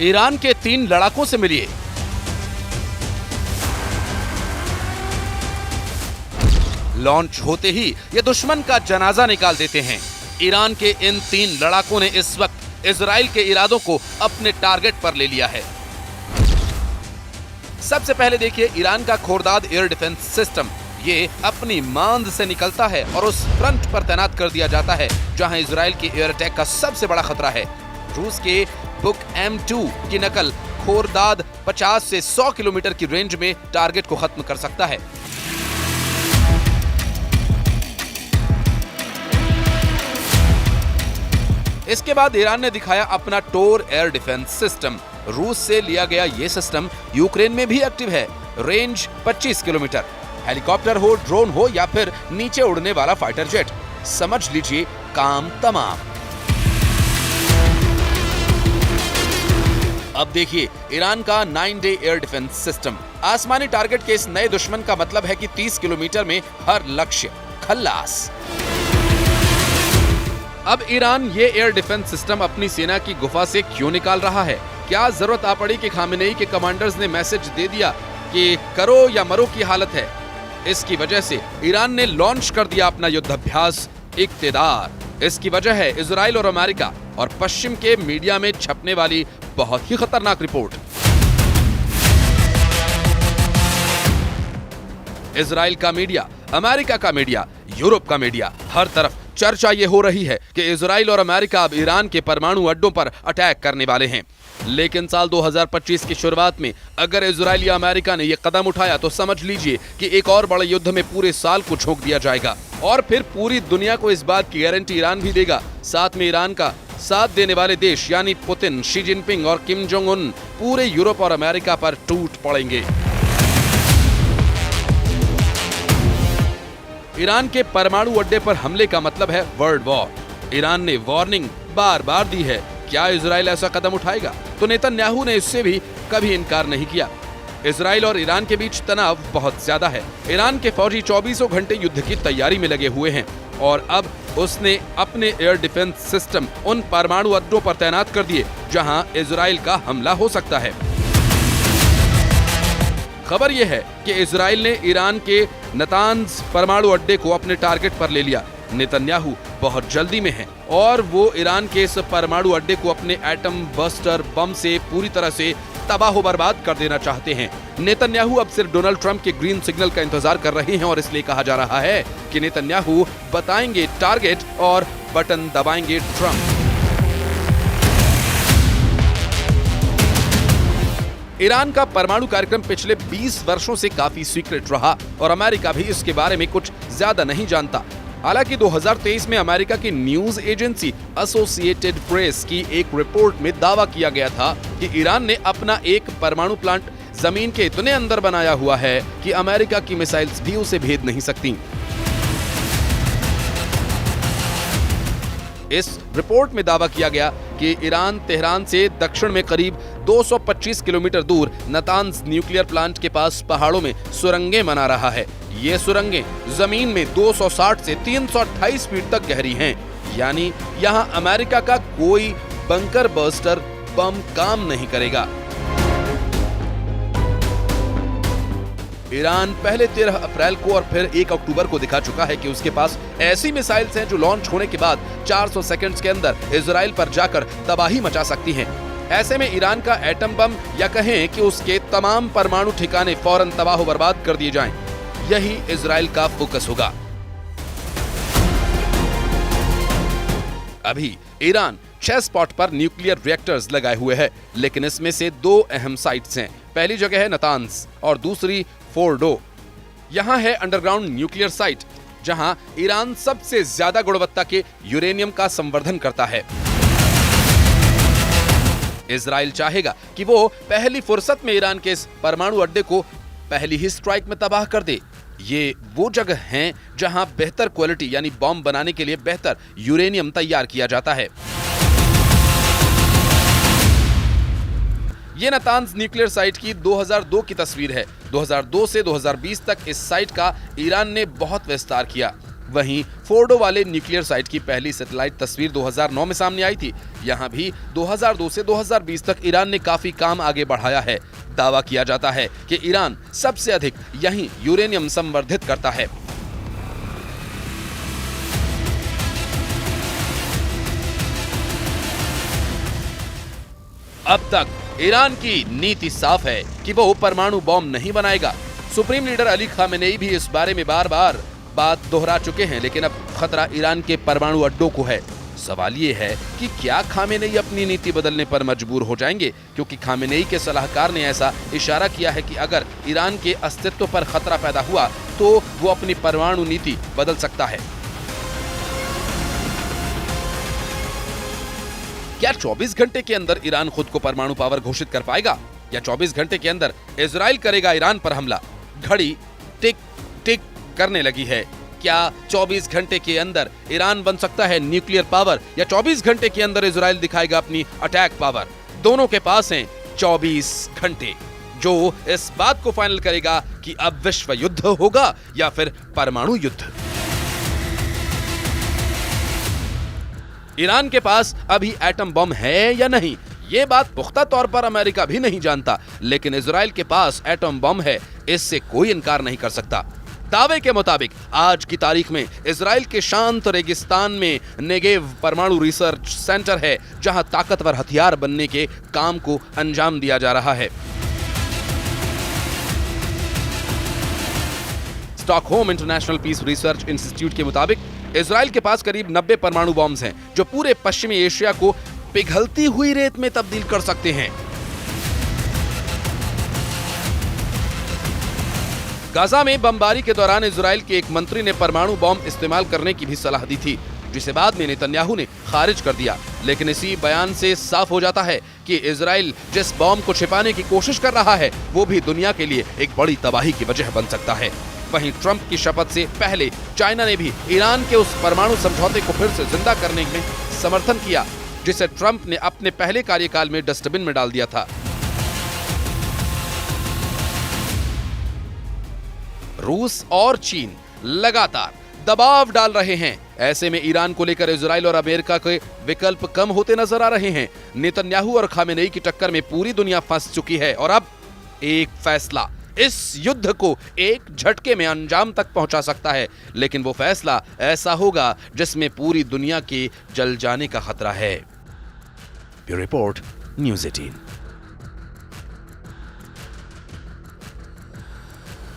Iran के 3 लड़ाकों से मिलिए। लॉन्च होते ही ये दुश्मन का जनाजा निकाल देते हैं। ईरान के इन 3 लड़ाकों ने इस वक्त इजराइल के इरादों को अपने टारगेट पर ले लिया है। सबसे पहले देखिए ईरान का खोरदाद एयर डिफेंस सिस्टम। ये अपनी मांद से निकलता है और उस फ्रंट पर तैनात कर दिया जाता है जहां इजराइल की एयर अटैक का सबसे बड़ा खतरा है। रूस के बुक M2 की नकल खोरदाद 50 से 100 किलोमीटर की रेंज में टारगेट को खत्म कर सकता है। इसके बाद ईरान ने दिखाया अपना टोर एयर डिफेंस सिस्टम। रूस से लिया गया यह सिस्टम यूक्रेन में भी एक्टिव है। Range 25 kilometre. हेलीकॉप्टर हो, ड्रोन हो या फिर नीचे उड़ने वाला फाइटर जेट, समझ लीजिए काम तमाम। अब देखिए ईरान का 9-डे एयर डिफेंस सिस्टम। आसमानी टारगेट के इस नए दुश्मन का मतलब है कि 30 किलोमीटर में हर लक्ष्य खल्लास। अब ईरान ये एयर डिफेंस सिस्टम अपनी सेना की गुफा से क्यों निकाल रहा है? क्या जरूरत आ पड़ी कि खामेनेई के कमांडर्स ने मैसेज दे दिया कि करो या मरो की हालत है? इसकी वजह से ईरान ने लॉन्च कर दिया अपना युद्धाभ्यास इक्तेदार। इसकी वजह है इजराइल और अमेरिका और पश्चिम के मीडिया में छपने वाली बहुत ही खतरनाक रिपोर्ट। इजराइल का मीडिया, अमेरिका का मीडिया, यूरोप का मीडिया, हर तरफ चर्चा ये हो रही है कि इजराइल और अमेरिका अब ईरान के परमाणु अड्डों पर अटैक करने वाले हैं। लेकिन साल 2025 की शुरुआत में अगर इजराइल या अमेरिका ने यह कदम उठाया तो समझ लीजिए कि एक और बड़े युद्ध में पूरे साल को झोंक दिया जाएगा और फिर पूरी दुनिया को इस बात की गारंटी ईरान भी देगा। साथ में ईरान का साथ देने वाले देश यानी पुतिन, शी जिनपिंग और किम जोंग उन पूरे यूरोप और अमेरिका पर टूट पड़ेंगे। ईरान के परमाणु अड्डे पर हमले का मतलब है वर्ल्ड वॉर। ईरान ने वार्निंग बार बार दी है। क्या इजराइल ऐसा कदम उठाएगा? तो नेतन्याहू ने इससे भी कभी इनकार नहीं किया। इजराइल और ईरान के बीच तनाव बहुत ज्यादा है। ईरान के फौजी 24 घंटे युद्ध की तैयारी में लगे हुए हैं और अब उसने अपने एयर डिफेंस सिस्टम उन परमाणु अड्डों पर तैनात कर दिए जहां इजराइल का हमला हो सकता है। खबर यह है कि इजराइल ने ईरान के नतान्ज परमाणु अड्डे को अपने टारगेट पर ले लिया। नेतन्याहू बहुत जल्दी में है और वो ईरान के इस परमाणु अड्डे को अपने एटम बस्टर बम से पूरी तरह से तबाह बर्बाद कर देना चाहते हैं। नेतन्याहू अब सिर्फ डोनाल्ड ट्रंप के ग्रीन सिग्नल का इंतजार कर रहे हैं और इसलिए कहा जा रहा है कि नेतन्याहू बताएंगे टारगेट और बटन दबाएंगे ट्रंप। ईरान का परमाणु कार्यक्रम पिछले 20 वर्षों से काफी सीक्रेट रहा और अमेरिका भी इसके बारे में कुछ ज्यादा नहीं जानता। हालांकि 2023 में अमेरिका की न्यूज एजेंसी एसोसिएटेड प्रेस की एक रिपोर्ट में दावा किया गया था कि ईरान ने अपना एक परमाणु प्लांट जमीन के इतने अंदर बनाया हुआ है कि अमेरिका की मिसाइल्स भी उसे भेद नहीं सकती। इस रिपोर्ट में दावा किया गया कि ईरान तेहरान से दक्षिण में करीब 225 किलोमीटर दूर नतान्ज न्यूक्लियर प्लांट के पास पहाड़ों में सुरंगें बना रहा है। ये सुरंगें जमीन में 260 से 328 फीट तक गहरी हैं। यानी यहां अमेरिका का कोई बंकर बस्टर बम काम नहीं करेगा। ईरान पहले 13 अप्रैल को और फिर 1 अक्टूबर को दिखा चुका है कि उसके पास ऐसी मिसाइल्स हैं जो लॉन्च होने के बाद 400 सेकंड्स के अंदर इजराइल पर जाकर तबाही मचा सकती हैं। ऐसे में ईरान का एटम बम या कहें कि उसके तमाम परमाणु ठिकाने फौरन तबाह बर्बाद कर दिए जाएं, यही इजराइल का फोकस होगा। अभी ईरान 6 स्पॉट पर न्यूक्लियर रिएक्टर्स लगाए हुए है, लेकिन इसमें से 2 अहम साइट्स हैं। पहली जगह है नतान्ज और दूसरी फोर्डो। यहां है अंडरग्राउंड न्यूक्लियर साइट जहां ईरान सबसे ज्यादा गुणवत्ता के यूरेनियम का संवर्धन करता है। इजराइल चाहेगा कि वो पहली फुर्सत में ईरान के इस परमाणु अड्डे को पहली ही स्ट्राइक में तबाह कर दे। ये वो जगह हैं जहां बेहतर क्वालिटी यानी बॉम्ब बनाने के लिए बेहतर यूरेनियम तैयार किया जाता है। ये नतान्ज न्यूक्लियर साइट की 2002 की तस्वीर है। 2002 से 2020 तक इस साइट का ईरान ने बहुत विस्तार किया। वहीं फोर्डो वाले न्यूक्लियर साइट की पहली सैटेलाइट तस्वीर 2009 में सामने आई थी। यहां भी 2002 से 2020 तक ईरान ने काफी काम आगे बढ़ाया है। दावा किया जाता है कि ईरान सबसे अधिक यहीं यूरेनियम संवर्धित करता है। अब तक ईरान की नीति साफ है कि वो परमाणु बॉम्ब नहीं बनाएगा। सुप्रीम लीडर अली खामेनेई भी इस बारे में बार-बार बात दोहरा चुके हैं, लेकिन अब खतरा ईरान के परमाणु अड्डों को है। सवाल ये है कि क्या खामेनेई अपनी नीति बदलने पर मजबूर हो जाएंगे, क्योंकि खामेनेई के सलाहकार ने ऐसा इशारा किया है कि अगर ईरान के अस्तित्व पर खतरा पैदा हुआ तो वो अपनी परमाणु नीति बदल सकता है। क्या 24 घंटे के अंदर ईरान खुद को परमाणु पावर घोषित कर पाएगा, या 24 घंटे के अंदर इजराइल करेगा ईरान पर हमला? घड़ी टिक टिक करने लगी है। क्या 24 घंटे के अंदर ईरान बन सकता है न्यूक्लियर पावर, या 24 घंटे के अंदर इजराइल दिखाएगा अपनी अटैक पावर? दोनों के पास हैं 24 घंटे, जो इस बात को फाइनल करेगा कि अब विश्व युद्ध होगा या फिर परमाणु युद्ध। ईरान के पास अभी एटम बम है या नहीं, ये बात पुख्ता तौर पर अमेरिका भी नहीं जानता, लेकिन इजराइल के पास एटम बम है, इससे कोई इनकार नहीं कर सकता। दावे के मुताबिक आज की तारीख में इजराइल के शांत रेगिस्तान में नेगेव परमाणु रिसर्च सेंटर है, जहां ताकतवर हथियार बनने के काम को अंजाम दिया जा रहा है। Stockholm International Peace Research Institute के मुताबिक इजराइल के पास करीब 90 परमाणु बॉम्ब्स हैं, जो पूरे पश्चिमी एशिया को पिघलती हुई रेत में तब्दील कर सकते हैं। गाजा में बमबारी के दौरान इजराइल के एक मंत्री ने परमाणु बॉम्ब इस्तेमाल करने की भी सलाह दी थी, जिसे बाद में नेतन्याहू ने खारिज कर दिया। लेकिन इसी बयान से साफ हो जाता है कि इजराइल जिस बॉम्ब को छिपाने की कोशिश कर रहा है, वो भी दुनिया के लिए एक बड़ी तबाही की वजह बन सकता है। वहीं ट्रंप की शपथ से पहले चाइना ने भी ईरान के उस परमाणु समझौते को फिर से जिंदा करने में समर्थन किया, जिसे ट्रंप ने अपने पहले कार्यकाल में डस्टबिन में डाल दिया था। रूस और चीन लगातार दबाव डाल रहे हैं। ऐसे में ईरान को लेकर इजराइल और अमेरिका के विकल्प कम होते नजर आ रहे हैं। नेतन्याहू और खामेनेई की टक्कर में पूरी दुनिया फंस चुकी है, और अब एक फैसला इस युद्ध को एक झटके में अंजाम तक पहुंचा सकता है। लेकिन वो फैसला ऐसा होगा जिसमें पूरी दुनिया के जल जाने का खतरा है। Bureau report, news 18।